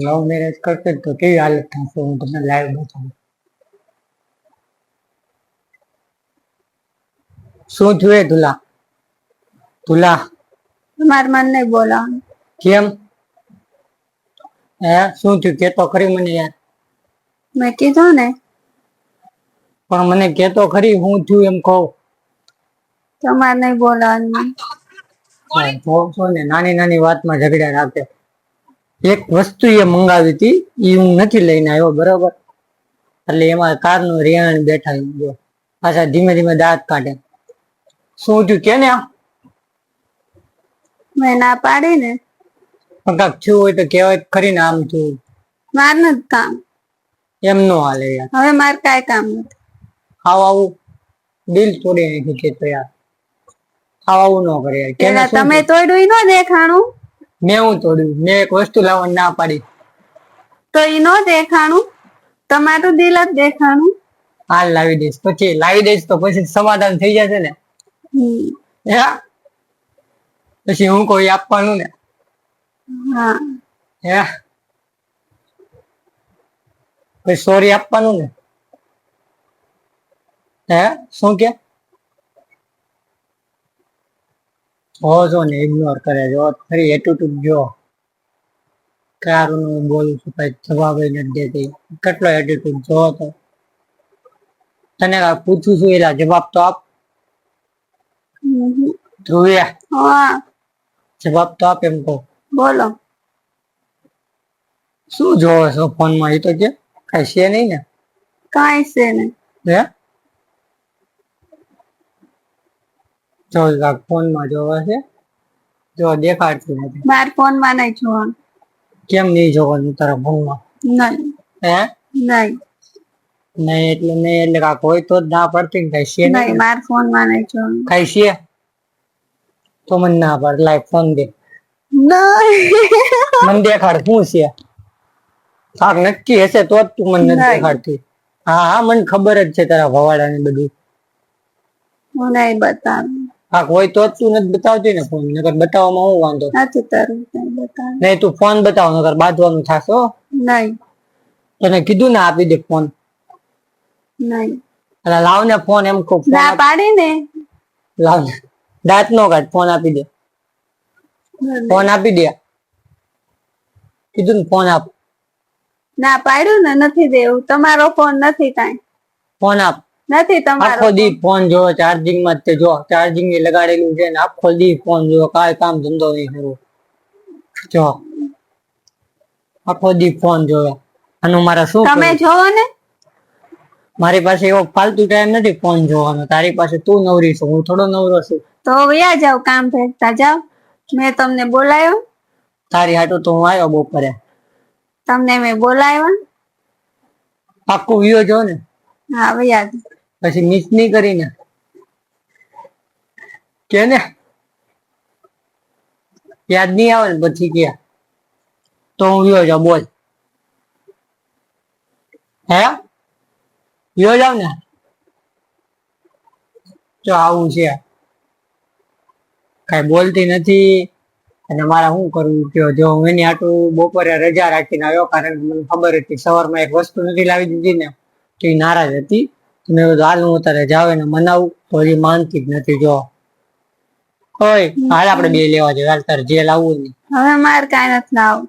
Love marriage કરશે તો કેવી હાલત થશે હું તમને લાઈવ બતાવું. શું થયું તુલા? તુલા માર મન નહીં બોલાવાનું. કેમ? શું થયું કેતો ખરી મને યાર. મેં કીધું ને. પણ મને કેતો ખરી હું થયું એમ કહું. તમારે નહીં બોલાવાનું. છો ને નાની નાની વાતમાં ઝઘડા રાખે. એક વસ્તુ એ મંગાવી હતી એ હું નથી લઈને આવ્યો બરોબર, એટલે એમાં કાર નું રિયાણ બેઠા ગયો પાછા ધીમે ધીમે દાંત કાઢે. શું થયું કે ને? મેં ના પાડી ને. કાંક થયું હોય તો કેવાય ખરી ને આમ થયું. માર નથી કામ. એમ નો હાલે યાર. હવે માર કાંઈ કામ નથી. આવું દિલ તોડી નાખ્યું કે તો યાર. આવું ન કરે યાર. પેલા તમે તોડ્યું ન દેખાણું. મેં હું તોડ્યું? મેં એક વસ્તુ લાવવાની ના પાડી તો ઈ નો દેખાણું, તમારું દિલ જ દેખાણું. હાલ લાવી દઈશ, પછી લાવી દઈશ તો પછી સમાધાન થઈ જશે ને. પછી હું કોઈ આપવાનું ને. હા હે પછી સોરી આપવાનું ને. શું કે હો જો ને ઇગ્નોર કરે જો ફરી એટીટ્યુડ જો. કારું બોલું છું કઈ જવાબ નથી દેતી. કેટલો એટીટ્યુડ જો તો. તને પૂછું છું એલા જવાબ તો આપ. ધ્રુવ્યા જવાબ તો આપ એમ કહો. બોલો શું જોવો છો ફોન માં? એ તો કે કઈ છે નહીં ને. કાંઈ છે નહીં. જો ફોન માં જોવા છે. જો દેખાડતું નથી. માર ફોન માં નહીં જોવાનું. કેમ નહીં જોવાનું તારા ફોન માં? નહીં. નહીં નહીં એટલે નહીં એટલે કાંક હોય તો જ ના પડતી ને. કઈ છે નહીં. માર ફોન માં નહીં જોવાનું. કઈ છે તો મને ના પાડ. લાઈક ફોન દે. મને દેખાડ શું છે. કાંક નક્કી હશે તો જ તું મને નથી દેખાડતી. હા હા મને ખબર જ છે તારા ભવાડા ને બધું. હું નહીં બતાવું. કાંક હોય તો જ તું નથી બતાવતી ને ફોન. નકર બતાવવામાં હું વાંધો નથી તારું બતાવ. નહીં તું ફોન બતાવ નકર બાંધવાનું થશે. નહીં તને કીધું ને આપી દે ફોન. નહીં એટલે લાવ ને ફોન એમ કહું. ના પાડી ને. લાવ ને દાંત નો કાઢ. ફોન આપી દે. ફોન આપી દે. કીધું ને ફોન આપ. ના પાડ્યું ને નથી દેવું. તમારો ફોન નથી કાંઈ. ફોન આપ. નથી તમારો. આખો દી ફોન જો ચાર્જિંગ માં જ જો ચાર્જિંગ એ લગાડેલું છે ને આખો દી ફોન જો કાંઈ કામ ધંધો નહીં કરવો. જો આખો દી ફોન જોવે. આનું મારા શું તમે જોવો ને. મારી પાસે એવો ફાલતુ ટાઈમ નથી ફોન જોવાનો. તારી પાસે તું નવરી છું, હું થોડો નવરો છું. તો વયા જાવ કામ ભેગતા જાવ. મેં તમને બોલાયો. તારી હાટુ તો હું આવ્યો બપોરે. તમને મેં બોલાયો. પાક્કું વિયો જો ને. હા વયા જાવ. પછી મિસ નહીં કરીને કે ને. યાદ નહીં આવે ને પછી કે તો હું વિયો જાઉં. બોલ વિયો જાવ ને. જો આવું છે કઈ બોલતી નથી. અને મારે શું કરવું કયો? જો હું એની આટલું બપોરે રજા રાખીને આવ્યો કારણ કે મને ખબર હતી સવારમાં એક વસ્તુ નથી લાવી દીધી ને તો એ નારાજ હતી. મેં બધું હાલ હું તારે જાવ ને મનાવું તો હજી માનતી જ નથી. જો ઓય હાલ આપડે બે લેવા જઈએ. હાલ તારે જે લાવવું નહીં. હવે મારે કાંઈ નથી લાવું.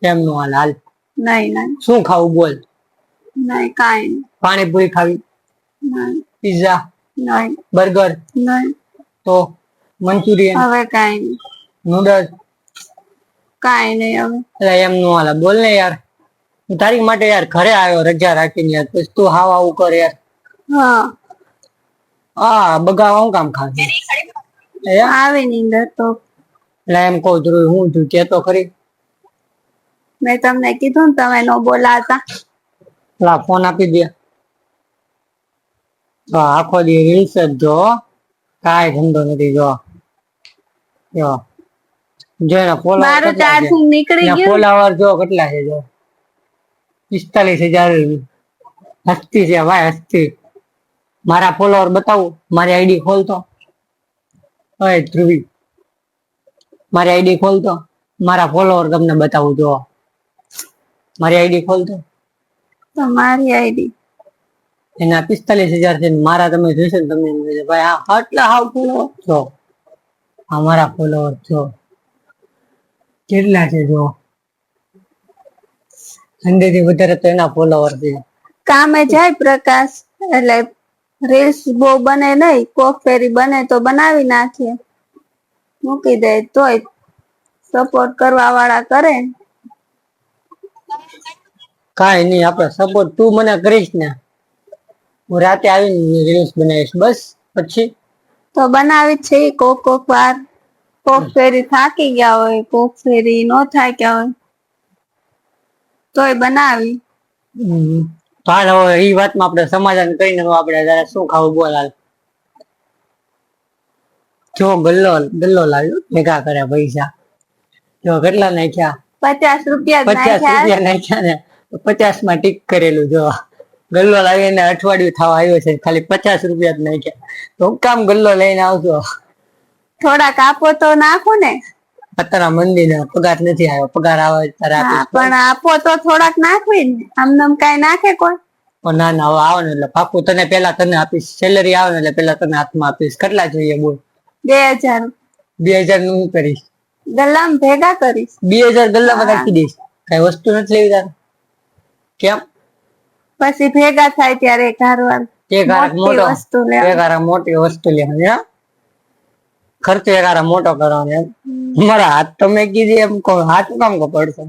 એમનું હાલ. હાલ નહીં નહીં. શું ખાવું બોલ? નહીં કાંઈ નહીં. પાણીપુરી ખાવી? નહીં. પિઝા? નહીં. બર્ગર? નહીં. તો મંચુરિયન? હવે કાંઈ નહીં. નૂડલ્સ? કાંઈ નહીં. હવે એમ નું હાલે. બોલ ને યાર. હું તારી માટે યાર ઘરે આવ્યો રજા રાખીને યાર. પછી તું હાવ આવું કર યાર. હા બગાવા હું કામ ખાધું આવે નીંદર તો. એટલે એમ કઉ ધ્રુવ હું તું કેતો ખરી. મેં તમને કીધું ને તમે નો બોલાતા. લા ફોન આપી દે. તો આખો દી રીલ્સ જ જો. કાંઈ ધંધો નથી. જો જો જો એના મારું ચાર્જિંગ નીકળી ગયું. ફોલોવર જો કેટલા છે. જો 45,000 હસ્તી છે ભાઈ હસ્તી. મારા ફોલોવર બતાવું. મારી આઈડી ખોલતો. ઓય ધ્રુવી મારી આઈડી ખોલતો. મારા ફોલોવર તમને બતાવું. જો મારી આઈડી ખોલતો તમારી આઈડી એના 45,000 છે ને મારા તમે જોશો ને તમને એમ થશે, ભાઈ આ આટલા હાવ ફોલોવર છો, અમારા ફોલોવર છો કેટલા છે જો 100 થી વધારે તો એના ફોલોવર છે. કામે જાય પ્રકાશ એટલે રીલ્સ બહુ બને નહીં, કોક ફેરી બને તો બનાવી નાખે, મૂકી દે તોય સપોર્ટ કરવા વાળા કરે. કાંઈ નહીં, આપણે સપોર્ટ તું મને કરીશ ને, હું રાતે આવીને રીલ્સ બનાવીશ બસ. પછી તો બનાવી જ છે કોક વાર, કોક ફેરી થાકી ગયા હોય, કોક ફેરી નો થાક્યા હોય તોય બનાવી. તો હાલ હવે એ વાતમાં આપણે સમાધાન કરીને આપણે જરા શું ખાવું બોલ હાલ. જો ગલ્લો લાવ્યો, ભેગા કર્યા પૈસા, જો કેટલા નાખ્યા, 50 રૂપિયા જ 50 નાખ્યા. રૂપિયા નાખ્યા ને 50 માં ટીક કરેલું. જો ગલ્લો લાવીને અઠવાડિયું થવા આવ્યો છે, ખાલી 50 રૂપિયા જ નાખ્યા. તો હું કામ ગલ્લો લઈને આવજો, થોડાક આપો તો નાખો ને. અત્યારે મંદિર પગાર નથી આવ્યો, પગાર આવે ત્યારે હા, આપીશ. પણ આપો તો થોડાક નાખવી ને, આમ કઈ નાખે કોઈ? ના ના, હવે આવે ને એટલે પાકું તને પેલા તને આપીશ, સેલરી આવે ને એટલે પેલા તને હાથમાં આપીશ. કેટલા જોઈએ બોલ? 2000. 2000 નું હું કરીશ? ગલ્લામાં ભેગા કરીશ. 2000 ગલ્લામાં રાખી દઈશ. કઈ વસ્તુ નથી લેવી તારે? કેમ? પછી ભેગા થાય ત્યારે ઘરવાર એક હારે મોટો, વસ્તુ લે. એક હારે મોટી વસ્તુ લેવાની. હા, ખર્ચો એક હારે મોટો કરવાનો એમ. મારા હાથ તો મેં કીધી એમ કહો, હાથ કામ કપડશો?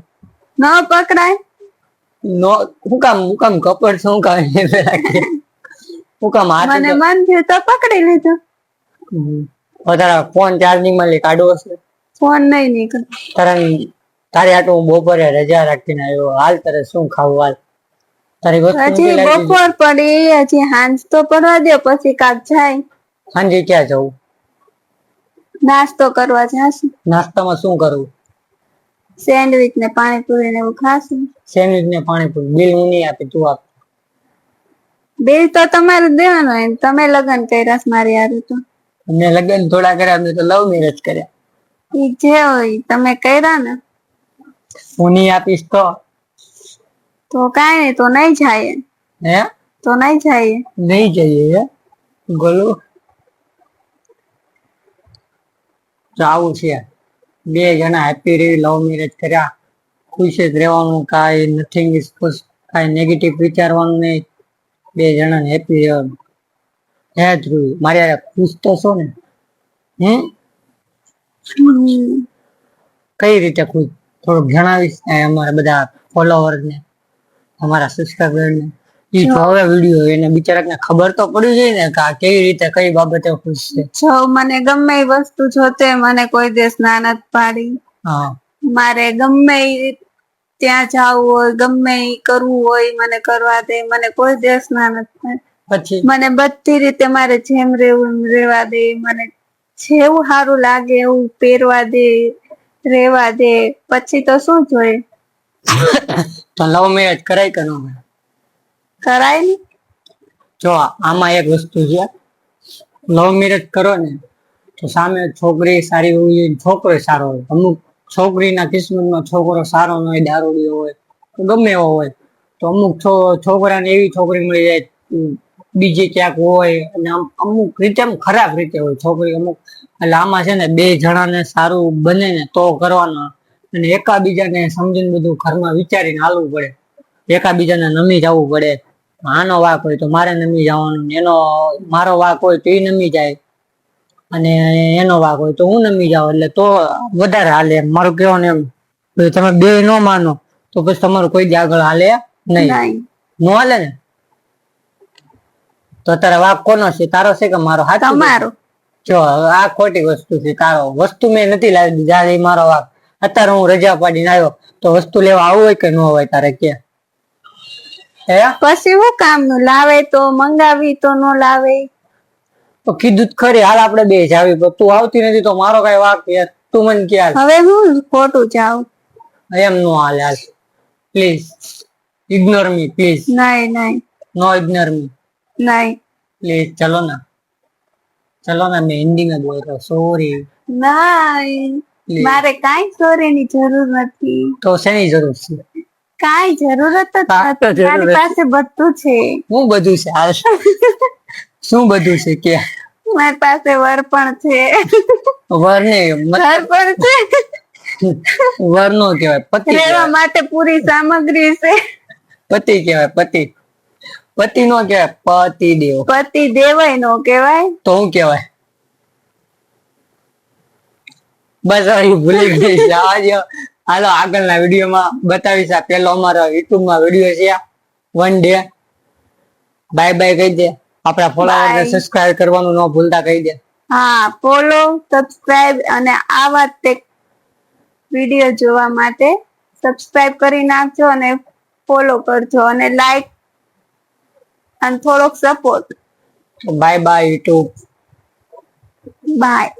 ન પકડાય. નો હું કામ કપડશો? હું કામ હું કામ હાથ મને મન થયું તો પકડી લીધો. તારા ફોન ચાર્જિંગ માં લઈ કાઢવો હશે? ફોન નહીં નીકળ. તારી આટલું હું બપોરે રજા રાખીને આવ્યો. હાલ તારે શું ખાવું હાલ? તારી વસ્તુ હજી બપોર પડી, હજી હાંજ તો પડવા દે, પછી કાક જાય. સાંજે ક્યાં જવું? નાસ્તો કરવા જાશું. નાસ્તામાં શું કરવું? સેન્ડવિચ ને પાણીપુરી ને એવું ખાશું. સેન્ડવિચ ને પાણીપુરી. બિલ હું નહીં આપી, તું આપ. બિલ તો તમારે દેવાનું હોય, તમે લગ્ન કર્યા મારી યાર તો. મેં લગ્ન થોડા કર્યા, મેં તો લવ મેરેજ કર્યા. ઈ જે હોય તમે કર્યા ને. હું નહીં આપીશ તો કાઈ નહીં, તો નહીં જાય. હે? તો નહીં જાય. નહીં જઈએ હે ગોલું. તો આવું છે, બે જણા હેપી રહી, લવ મેરેજ કર્યા, ખુશ જ રહેવાનું, કાંઈ નથિંગ ઇઝ ખુશ, કાંઈ નેગેટિવ વિચારવાનું નહીં, બે જણાને હેપી રહેવાનું. હે ધ્રુવ, મારી યાર ખુશ તો છો ને? કઈ રીતે ખુશ? થોડુંક જણાવીશ અમારા બધા ફોલોવર ને, અમારા સબસ્ક્રાઈબર ને. ઈ જોવે વિડીયો, એને બિચારાને ખબર તો પડી જાય ને કે આ કેવી રીતે કઈ બાબતે ખુશ છે. જો મને ગમે એ વસ્તુ જોતે, મને કોઈ દેશ ના નથી પાડી. હા, મારે ગમે ત્યાં જવું હોય, ગમે ઈ કરવું હોય, મને કરવા દે, મને કોઈ દેશ ના નથી. પછી મને બધી રીતે મારે જેમ રેવું એમ રેવા દે, મને જેવું સારું લાગે એવું પહેરવા દે, રેવા દે. પછી તો શું જોઈએ? તો લવ મેરેજ કરાય કે ન કરાય ને. જો આમાં એક વસ્તુ છે, લવ મેરેજ કરો ને તો સામે છોકરી સારી હોવી જોઈએ, છોકરો સારો હોય. અમુક છોકરીના કિસ્મતમાં છોકરો સારો ન હોય, દારૂડિયો હોય, તો ગમે એવો હોય, તો અમુક છોકરાને એવી છોકરી મળી જાય બીજી ક્યાંક હોય, અને અમુક રીતે આમ ખરાબ રીતે હોય છોકરી અમુક. એટલે આમાં છે ને બે જણાને સારું બને ને તો કરવાનો, અને એકાબીજાને સમજીને બધું ઘરમાં વિચારીને હાલવું પડે. એકાબીજાને નમી જવું પડે. આનો વાક હોય તો મારે નમી જવાનું, એનો મારો વાક હોય તો એ નમી જાય, અને એનો વાક હોય તો હું નમી જાઉં, એટલે તો વધારે હાલે. એમ મારું કહેવાનું એમ, તમે બે ન માનો તો પછી તમારું કોઈ દી આગળ હાલે નહીં. નો હાલે ને તો તારે વાક કોનો છે? તારો છે કે મારો? હાથ તમારો. જો આ ખોટી વસ્તુ છે. તારો વસ્તુ મેં નથી લાવી દીધી, મારો વાક. અત્યારે હું રજા પાડીને આવ્યો, તો વસ્તુ લેવા આવું હોય કે ન હોય તારે કે? પછી હું કામ નું લાવે? તો મંગાવી તો ન લાવે તો કીધું જ ખરી, હાલ આપડે બે જાવી, તું આવતી નથી તો મારો કઈ વાક યાર? તું મને કે હવે હું ખોટું જાઉં? એમ નો હાલે. હાલ પ્લીઝ ઇગ્નોર મી, પ્લીઝ. નહીં નહીં, નો ઇગ્નોર મી, નહીં પ્લીઝ. ચલો ના, ચલો ના. મેં હિન્દી में बोल रहा हूँ, सॉरी. નહીં, મારે કાઈ સોરી ની જરૂર નથી. તો શેની જરૂર છે? કાંઈ જરૂરત જ કાંઈ તો નથી. તારી જરૂરત પાસે બધું છે. હું બધું છે હાલ શું બધું છે કે મારી પાસે વર પણ છે, વર ને ઘર પણ છે, વર નો કહેવાય, પતિ રહેવા કહેવાય. માટે પૂરી સામગ્રી છે. પતિ કહેવાય, પતિ. પતિ નો કહેવાય, પતિ દેવ. પતિ દેવાય નો કહેવાય. તો શું કહેવાય? બસ હવે ભૂલી ગઈ છે. આજે હાલો આગળના વિડીયોમાં બતાવીશ. આ પેલો અમારો યુટ્યુબ માં વિડીયો છે, વન ડે. બાય બાય કહી દે. આપણા ફોલોવર ને Bye. સબસ્ક્રાઇબ કરવાનું ન ભૂલતા કહી દે. હા, ફોલો, સબસ્ક્રાઇબ અને આવા તે વિડીયો જોવા માટે સબસ્ક્રાઇબ કરી નાખજો અને ફોલો કરજો અને લાઈક અને થોડોક support. Bye bye YouTube. By.